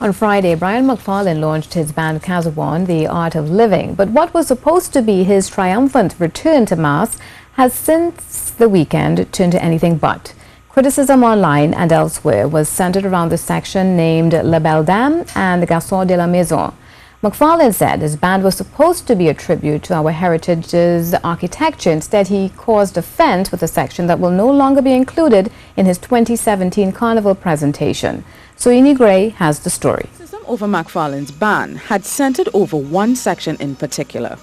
On Friday, Mac Farlane launched his band Cazabon, The Art of Living. But what was supposed to be his triumphant return to mass has since the weekend turned to anything but. Criticism online and elsewhere was centered around the section named La Belle Dame and the Garçon de la Maison. Mac Farlane said his band was supposed to be a tribute to our heritage's architecture. Instead, he caused offense with a section that will no longer be included in his 2017 Carnival presentation. Soini Gray has the story. Criticism over Mac Farlane's band had centered over one section in particular,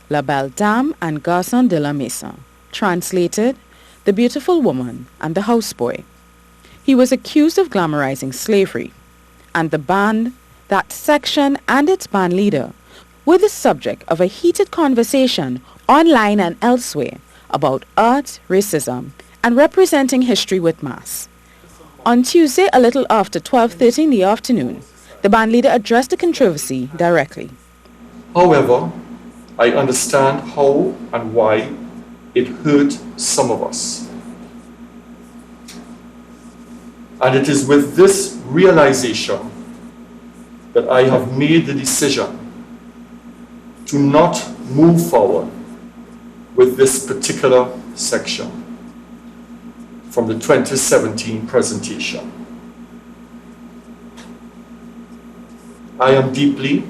La Belle Dame and Garçon de la Maison, translated, the beautiful woman and the houseboy. He was accused of glamorizing slavery, and the band, that section and its band leader were the subject of a heated conversation online and elsewhere about art, racism, and representing history with mass. On Tuesday, a little after 12:30 in the afternoon, the band leader addressed the controversy directly. However, I understand how and why it hurt some of us. And it is with this realization that I have made the decision to not move forward with this particular section from the 2017 presentation. I am deeply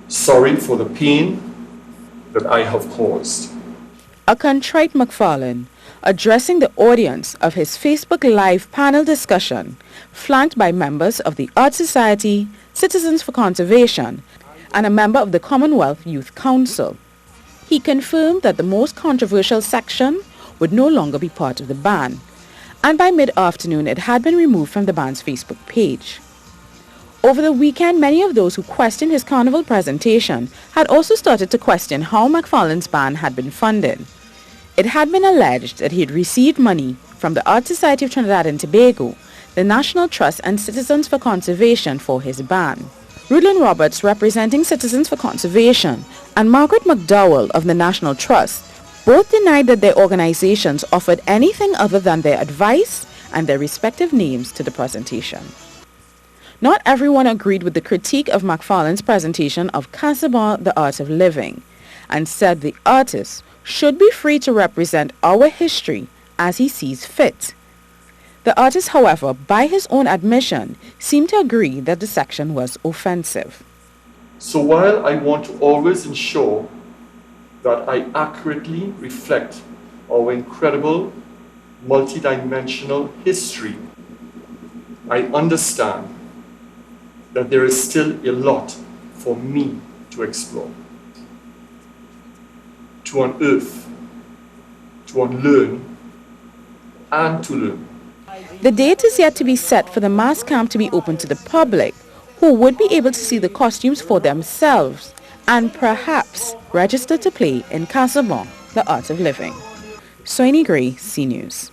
sorry for the pain that I have caused. A contrite Mac Farlane, addressing the audience of his Facebook Live panel discussion, flanked by members of the Art Society, Citizens for Conservation, and a member of the Commonwealth Youth Council. He confirmed that the most controversial section would no longer be part of the ban, and by mid-afternoon it had been removed from the band's Facebook page. Over the weekend, many of those who questioned his Carnival presentation had also started to question how Mac Farlane's band had been funded. It had been alleged that he had received money from the Art Society of Trinidad and Tobago, the National Trust and Citizens for Conservation for his band. Rudlin Roberts, representing Citizens for Conservation, and Margaret McDowell of the National Trust both denied that their organizations offered anything other than their advice and their respective names to the presentation. Not everyone agreed with the critique of Mac Farlane's presentation of Cazabon, The Art of Living, and said the artist should be free to represent our history as he sees fit. The artist, however, by his own admission, seemed to agree that the section was offensive. So while I want to always ensure that I accurately reflect our incredible multidimensional history, I understand that there is still a lot for me to explore, to unearth, to unlearn, and to learn. The date is yet to be set for the mass camp to be open to the public, who would be able to see the costumes for themselves and perhaps register to play in Cazabon, The Art of Living. Soini Gray, CNews.